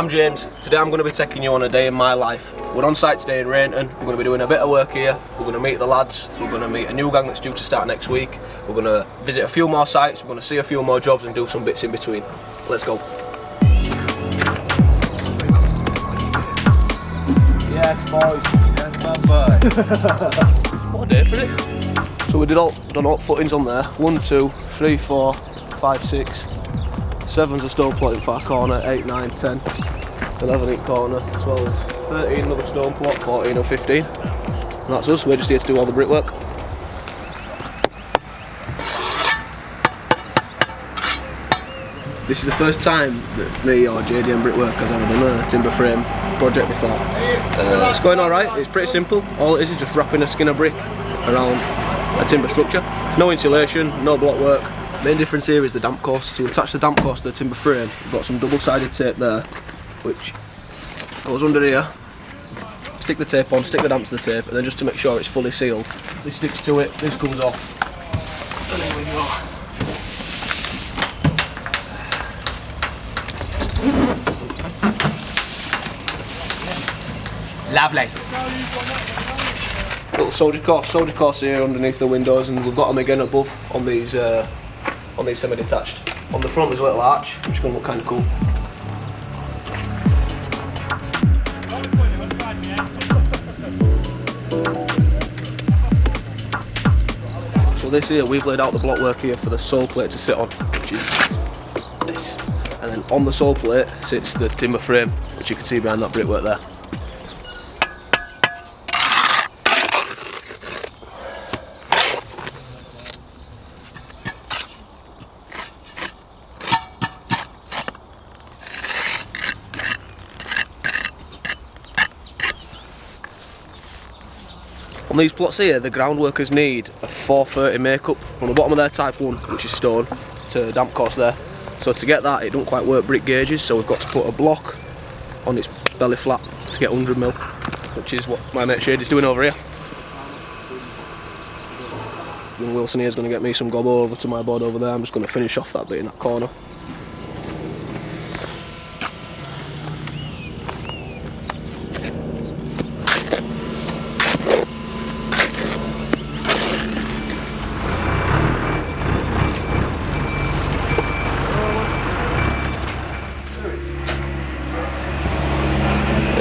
I'm James. Today I'm going to be taking you on a day in my life. We're on site today in Rainton. We're going to be doing a bit of work here. We're going to meet the lads. We're going to meet a new gang that's due to start next week. We're going to visit a few more sites. We're going to see a few more jobs and do some bits in between. Let's go. Yes, boys. Yes, my boy. What a day for it. So we done all footings on there. 1, 2, 3, 4, 5, 6. 7's a stone plot in far corner. 8, 9, 10. 11 in corner. 12, 13 another stone plot. 14 or 15. And that's us. We're just here to do all the brickwork. This is the first time that me or JDM Brickwork has ever done a timber frame project before. It's going alright. It's pretty simple. All it is just wrapping a skin of brick around a timber structure. No insulation, no block work. Main difference here is the damp course. So you attach the damp course to the timber frame. You've got some double-sided tape there, which goes under here. Stick the tape on, stick the damp to the tape, and then just to make sure it's fully sealed, this sticks to it, this comes off, and there we go. Lovely. Little soldier course here underneath the windows, and we've got them again above on these semi-detached. On the front there's a little arch, which is going to look kind of cool. So this here, we've laid out the block work here for the sole plate to sit on, which is this. And then on the sole plate sits the timber frame, which you can see behind that brickwork there. On these plots here, the ground workers need a 430 makeup from the bottom of their type 1, which is stone, to damp course there. So to get that, it don't quite work brick gauges, so we've got to put a block on its belly flat to get 100mm, which is what my mate Shady's doing over here. Young Wilson here is going to get me some gobbo over to my board over there. I'm just going to finish off that bit in that corner.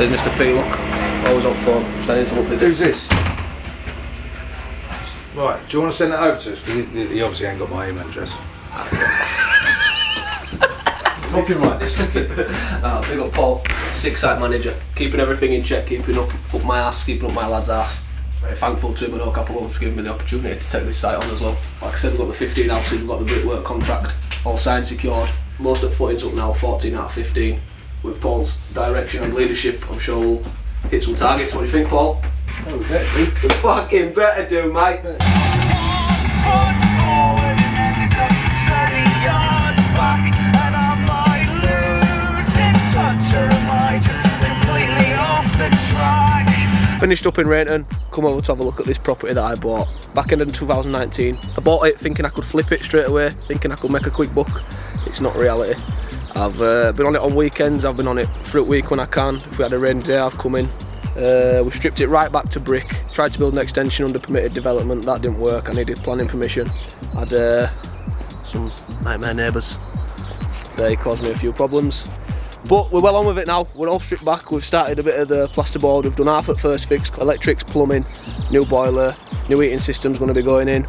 There's Mr. P, look, always on phone, standing to look busy. Who's this? Right, do you want to send that over to us? Because he obviously ain't got my email address. Copyright this. Big up Paul, 6-site manager, keeping everything in check, keeping up my ass, keeping up my lad's ass. Very thankful to him and Oak Apple for giving me the opportunity to take this site on as well. Like I said, we've got the 15 houses, we've got the brickwork contract, all signed, secured. Most of the footings up now, 14 out of 15. With Paul's direction and leadership, I'm sure we'll hit some targets. What do you think, Paul? Oh, we better do. We fucking better do, mate. Finished up in Rainton, come over to have a look at this property that I bought back in 2019. I bought it thinking I could flip it straight away, thinking I could make a quick buck. It's not reality. I've been on it on weekends, I've been on it through the week when I can. If we had a rainy day, I've come in. We stripped it right back to brick. Tried to build an extension under permitted development, that didn't work. I needed planning permission. Had some nightmare neighbours. They caused me a few problems. But we're well on with it now, we're all stripped back. We've started a bit of the plasterboard, we've done half at first fix, electrics, plumbing, new boiler, new heating system's going to be going in.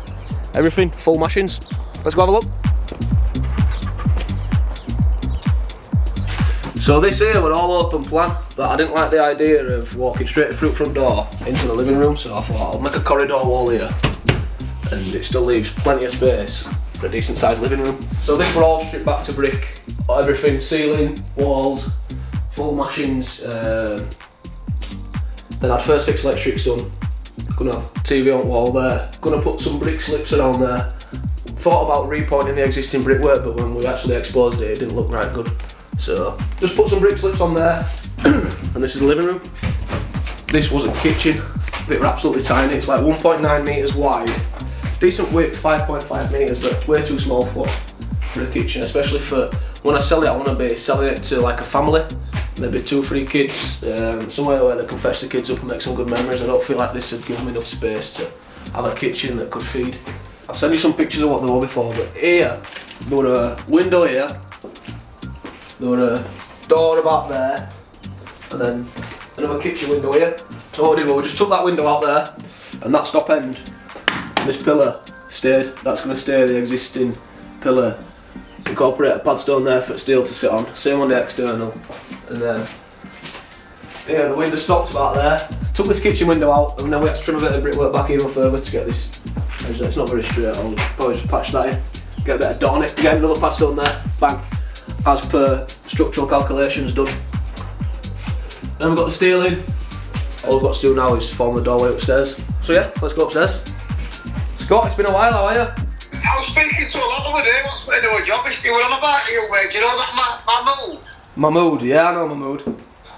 Everything, full mashings. Let's go have a look. So this here were all open plan, but I didn't like the idea of walking straight through the front door into the living room, so I thought I'll make a corridor wall here, and it still leaves plenty of space for a decent sized living room. So this were all stripped back to brick, everything, ceiling, walls, full mashings, then I'd first fix electrics done, gonna have TV on wall there, gonna put some brick slips around there. Thought about repointing the existing brickwork, but when we actually exposed it, it didn't look right good. So just put some brick slips on there, and this is the living room. This was a kitchen, they were absolutely tiny, it's like 1.9 metres wide, decent width, 5.5 metres, but way too small for a kitchen, especially for when I sell it. I want to be selling it to like a family, maybe 2 or 3 kids, somewhere where they can fetch the kids up and make some good memories. I don't feel like this would give them enough space to have a kitchen that could feed. I'll send you some pictures of what they were before, but here, there were a window here, there were a door about there, and then another kitchen window here. So what we did was we just took that window out there, and that stop end, this pillar stayed. That's going to stay the existing pillar. Incorporate a padstone there for steel to sit on. Same on the external. And then, yeah, the window stopped about there. Took this kitchen window out, and then we had to trim a bit of brickwork back even further to get this. It's not very straight. I'll probably just patch that in. Get a bit of dot on it. Get another padstone there. Bang. As per structural calculations done. Then we've got the steel in. All we've got to do now is form the doorway upstairs. So yeah, let's go upstairs. Scott, it's been a while, how are you? I was speaking to a lot of them, wants me to do a job. You were on about you, do you know that Mahmood? Mahmood, yeah, I know Mahmood.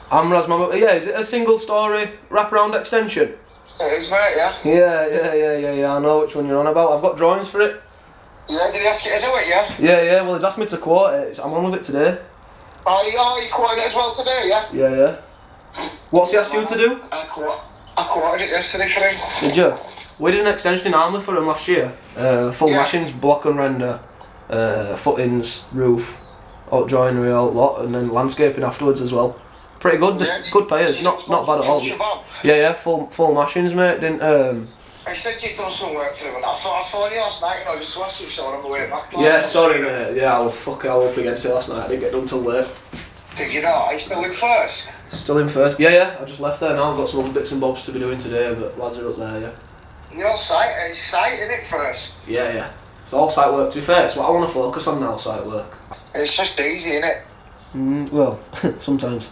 Amraz Mahmood. Yeah, is it a single story wraparound extension? It is, mate, yeah. Yeah, I know which one you're on about. I've got drawings for it. Yeah, did he ask you to do it, yeah? Yeah, well he's asked me to quote it. I'm on with it today. Oh, you quoted it as well today, yeah? Yeah. What's he asked you to do? I quoted it yesterday for him. Did you? We did an extension in Armley for him last year. Full mashings, block and render, footings, roof, alt joinery, alt lot, and then landscaping afterwards as well. Pretty good, good payers, not bad at all. Yeah, full mashings, mate. Didn't I said you'd done some work for him, and I thought I phoned you last night, just to ask you so on the way back. Yeah, sorry, mate. Yeah, I was up against it last night. I didn't get done till late. Did you not? Are you still in first? Still in first. Yeah. I just left there now. I've got some other bits and bobs to be doing today, but lads are up there, yeah. Your site, it's site, isn't it, first? Yeah. It's all site work, to be fair. It's what I want to focus on now, site work. It's just easy, isn't it? Well, sometimes.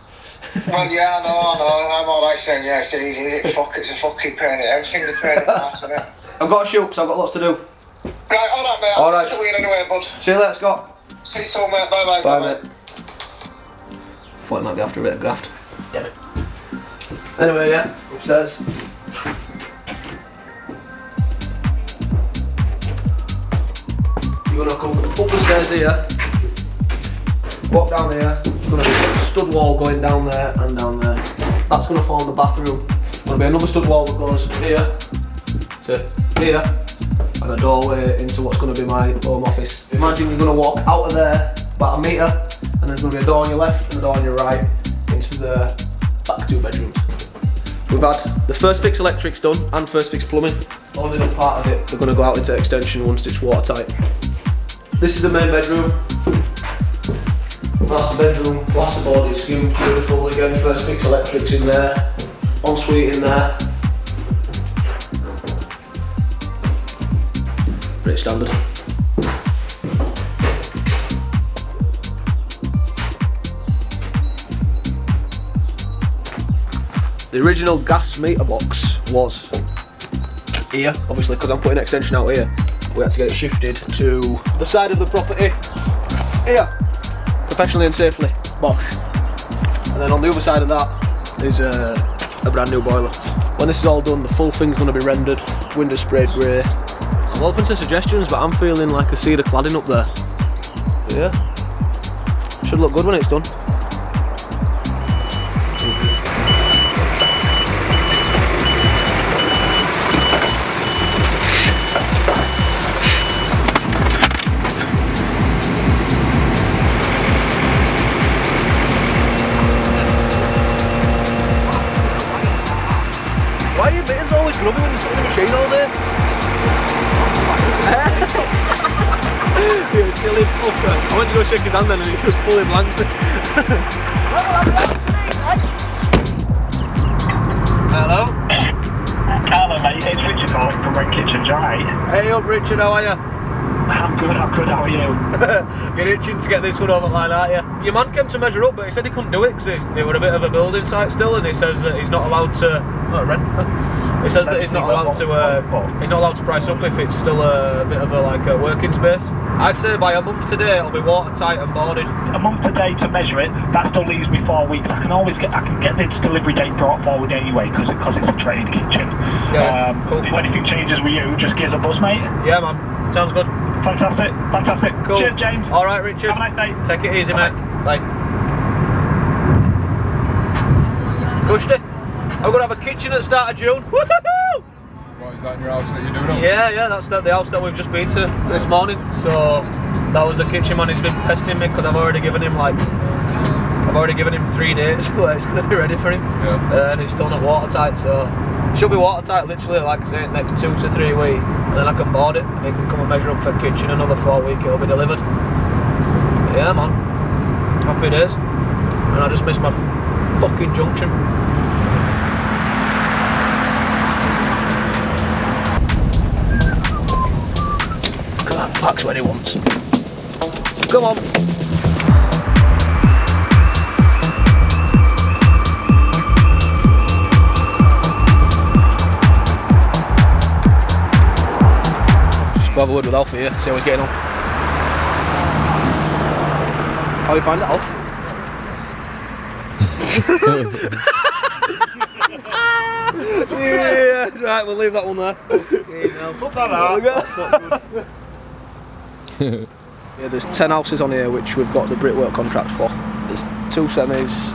Well, yeah, I know. I'm alright saying, yeah, it's easy, isn't it? It's a fucking pain. Everything's a pain in the ass, isn't it? I've got to shoot because I've got lots to do. Right, alright, mate. Alright. I'll see you anyway, bud. See you later, Scott. See you soon, mate. Bye, Bye, mate. Thought it might be after a bit of graft. Damn it. Anyway, yeah, upstairs. You're gonna come up the stairs here, walk down here, there's gonna be a stud wall going down there and down there. That's gonna form the bathroom. There's gonna be another stud wall that goes here to here, and a doorway into what's gonna be my home office. Imagine you're gonna walk out of there about a metre, and there's gonna be a door on your left and a door on your right into the back 2 bedrooms. We've had the first fix electrics done and first fix plumbing. Only done part of it. They're gonna go out into extension once it's watertight. This is the main bedroom. Master bedroom, plasterboard is skimmed, beautiful. Again, first fix electrics in there, ensuite in there. Pretty standard. The original gas meter box was here, obviously because I'm putting an extension out here. We had to get it shifted to the side of the property, here, professionally and safely, bosh. And then on the other side of that is a brand new boiler. When this is all done, the full thing's going to be rendered, windows sprayed grey. I'm open to suggestions, but I'm feeling like a cedar cladding up there. So yeah, should look good when it's done. Why are your mittens always grubby when you sit in the machine all day? You silly fucker. I went to go shake his hand then and he just fully blanked me. Hello? Hello mate, it's Richard calling from Red Kitchen Dry. Hey up Richard, how are you? I'm good, how are you? You're itching to get this one over the line, aren't you? Your man came to measure up, but he said he couldn't do it because it were a bit of a building site still, and he says that he's not allowed to he says that he's not allowed to price up if it's still a bit of a working space. I'd say by a month today it'll be watertight and boarded. A month today to measure it, that still leaves me 4 weeks. I can get this delivery date brought forward anyway because it's a trade kitchen. Yeah, cool. If anything changes with you, just give us a buzz, mate. Yeah man, sounds good. Fantastic. Cool. Cheers, James. Alright Richard. Have a nice day. Take it easy, Bye. mate. Bye. Cushy. I'm gonna have a kitchen at the start of June. Woohoo! What, is that in your house that you're doing up? Yeah, that's the house that we've just been to this morning. So that was the kitchen man. He's been pesting me because I've already given him 3 days where it's gonna be ready for him, and it's still not watertight. So it should be watertight literally, like I say, next 2 to 3 weeks, and then I can board it and he can come and measure up for kitchen. Another 4 weeks it'll be delivered. Yeah, man. Happy days. And I just missed my fucking junction. Come on, parks where he wants. Come on. Just have a word with Alf here, see how he's getting on. How do you find it, Alf? Yeah, that's right, we'll leave that one there. Put that out. Yeah, there's 10 houses on here which we've got the brickwork contract for. There's 2 semis,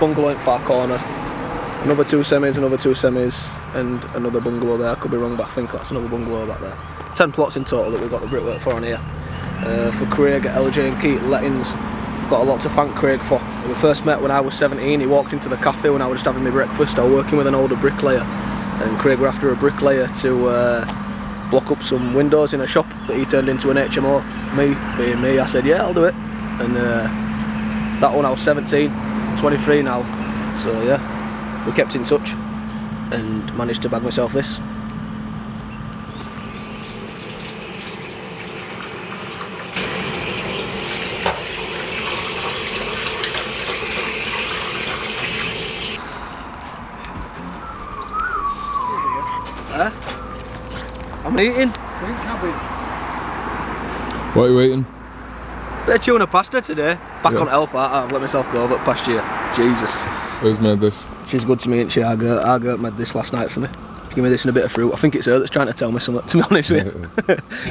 bungalow in far corner, another 2 semis, and another bungalow there. I could be wrong, but I think that's another bungalow back there. 10 plots in total that we've got the brickwork for on here. For Craig at LJ and Keat Lettings, I've got a lot to thank Craig for. We first met when I was 17. He walked into the cafe when I was just having my breakfast. I was working with an older bricklayer, and Craig were after a bricklayer to block up some windows in a shop that he turned into an HMO. Me, being me, I said yeah, I'll do it. And that one I was 17, 23 now. So yeah, we kept in touch and managed to bag myself this. I'm eating. What are you eating? Bit of tuna pasta today. Back on Elf, I've let myself go over past you. Jesus. Who's made this? She's good to me, ain't she? Argo made this last night for me. Give me this and a bit of fruit. I think it's her that's trying to tell me something, to be honest with you.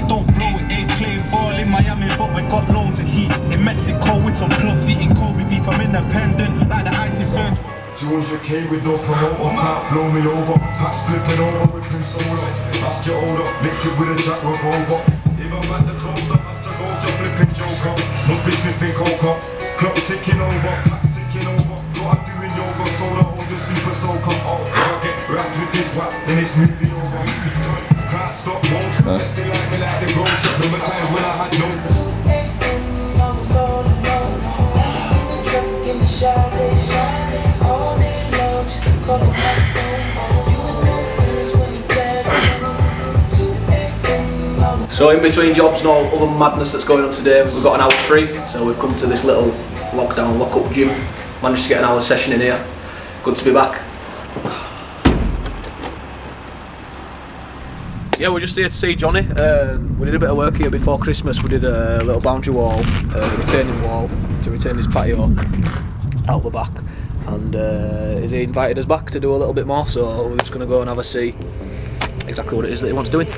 Don't blow it, ain't playing ball in Miami, but we got loads of heat. In Mexico with some plugs, eating Kobe beef, I'm independent, like the icy birds. 200k with no promoter, can't blow me over. Packs flipping over, whipping solo. Ask your older, mix it with a jack revolver. Even at the coaster, after goes your flipping joker. No business in coca, clock ticking over, packs ticking over. What I'm doing yoga, told her hold the sleeper soaker. Oh, if I get wrapped with this whack, then it's moving over. Can't stop, won't stop, still like me like the grow shop. Remember times when I had no. So in between jobs and all other madness that's going on today, we've got an hour free, so we've come to this little lockdown, lock-up gym. Managed to get an hour session in here. Good to be back. Yeah, we're just here to see Johnny. We did a bit of work here before Christmas. We did a little boundary wall, retaining wall to retain his patio out the back, and he invited us back to do a little bit more, so we're just going to go and have a see exactly what it is that he wants doing.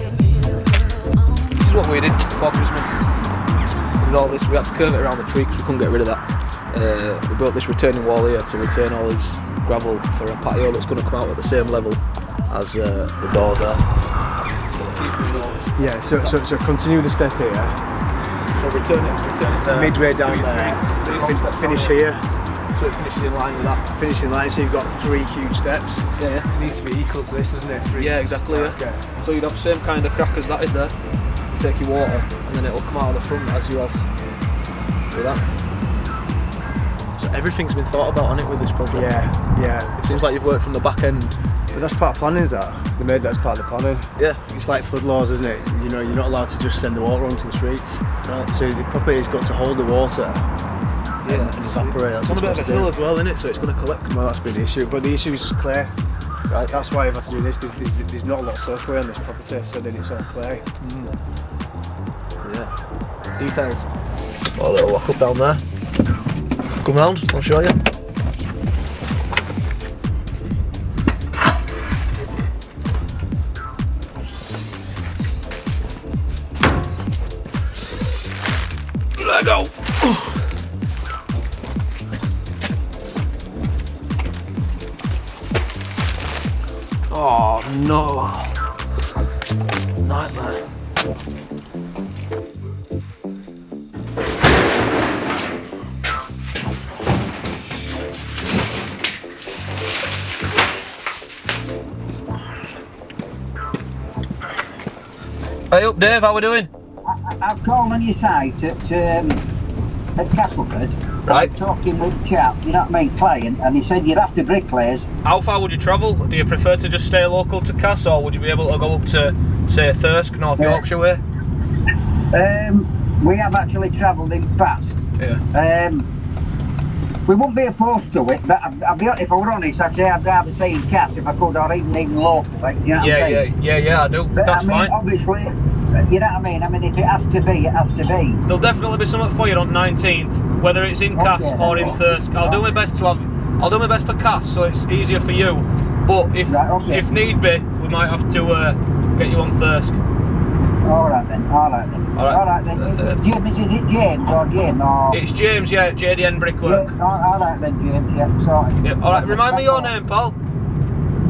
This is what we did before Christmas. We did all this. We had to curve it around the tree because we couldn't get rid of that. We built this retaining wall here to retain all his gravel for a patio that's going to come out at the same level as the doors are. Yeah, so continue the step here. So return it there. Midway down there, finish here. So it finishes in line with that. Finish in line, so you've got 3 huge steps. Yeah. It needs to be equal to this, doesn't it? 3. Yeah, exactly. Yeah. Okay. So you'd have the same kind of crack as that is there. You take your water, and then it'll come out of the front as you have with that. So everything's been thought about on it with this project. Yeah. It seems like you've worked from the back end. But that's part of planning, is that? They made that as part of the planning. Yeah. It's like flood laws, isn't it? You know, you're not allowed to just send the water onto the streets. Right. So the property's got to hold the water. Yeah. And evaporate. It's on a bit of a hill as well, isn't it? So it's going to collect. Well, that's been the issue. But the issue is clay. Right. That's why I've had to do this. There's not a lot of soakaway on this property, so then it's all clay. Yeah. Details. Oh, a little walk up down there. Come round, I'll show you. Let go. Oh no. Nightmare. Hey up Dave, how we doing? I've called on your site at Castleford. Right. I'm talking with a chap, you know what I mean, client, and he said you're after bricklayers. How far would you travel? Do you prefer to just stay local to Cass, or would you be able to go up to, say, Thirsk, North Yorkshire way? We have actually travelled in the past. Yeah. We wouldn't be opposed to it, but if I were honest, I'd say I'd rather stay in Cass if I could, or even local, like, you know what I'm saying? Yeah, I do. But That's I mean, fine. obviously, you know what I mean? I mean, if it has to be, it has to be. There'll definitely be something for you on 19th, whether it's in Cass or in Thirsk. I'll do my best for Cass, so it's easier for you. But if need be, we might have to get you on Thirsk. Alright then. Jim, is it James or Jim or? It's James, yeah, JDN Brickwork. Yeah, alright then, James, yeah, sorry. Yep. Alright, remind me your name, pal.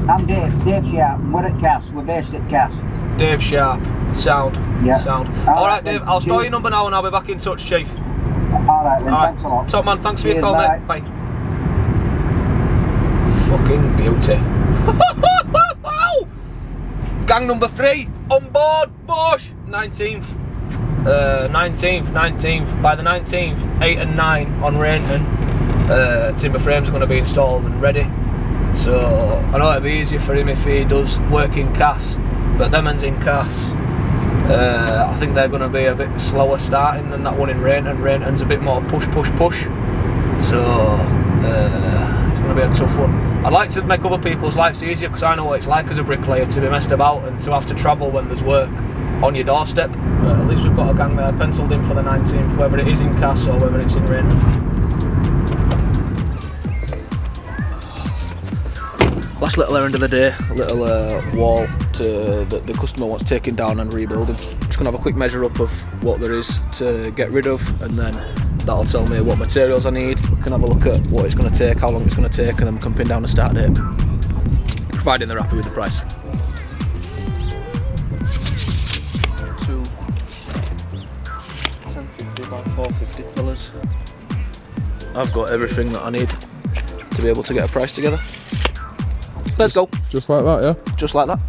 I'm Dave Sharp, we're at Cass, we're based at Cass. Dave Sharp, sound. Yeah. Sound. Alright Dave, I'll store your number now and I'll be back in touch, Chief. Alright then, thanks a lot. Top man, thanks for your Cheers, call, bye. mate. Bye. Fucking beauty. Gang number 3, on board, Bosh! 19th. 19th. By the 19th, 8 and 9 on Rainton. Timber frames are going to be installed and ready. So, I know it'll be easier for him if he does work in Cass. But them ends in Cass, I think they're going to be a bit slower starting than that one in Rainton. Rainton's a bit more push. So, it's going to be a tough one. I'd like to make other people's lives easier because I know what it's like as a bricklayer to be messed about and to have to travel when there's work on your doorstep. At least we've got a gang there penciled in for the 19th, whether it is in Cass or whether it's in Rainton. Last little errand of the day, a little wall that the customer wants taking down and rebuilding. Just going to have a quick measure up of what there is to get rid of, and then that'll tell me what materials I need. We can have a look at what it's going to take, how long it's going to take, and then we can pin down a start date, providing they're happy with the price. 1050 by 450 pillars. I've got everything that I need to be able to get a price together. Let's go. Just like that, yeah? Just like that.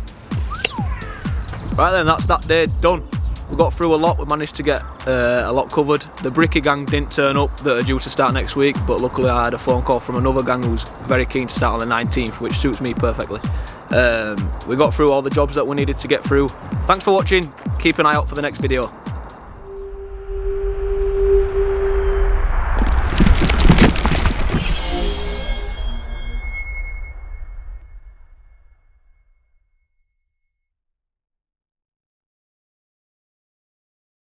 Right then, that's that day done. We got through a lot, we managed to get a lot covered. The Bricky gang didn't turn up, that are due to start next week, but luckily I had a phone call from another gang who's very keen to start on the 19th, which suits me perfectly. We got through all the jobs that we needed to get through. Thanks for watching, keep an eye out for the next video.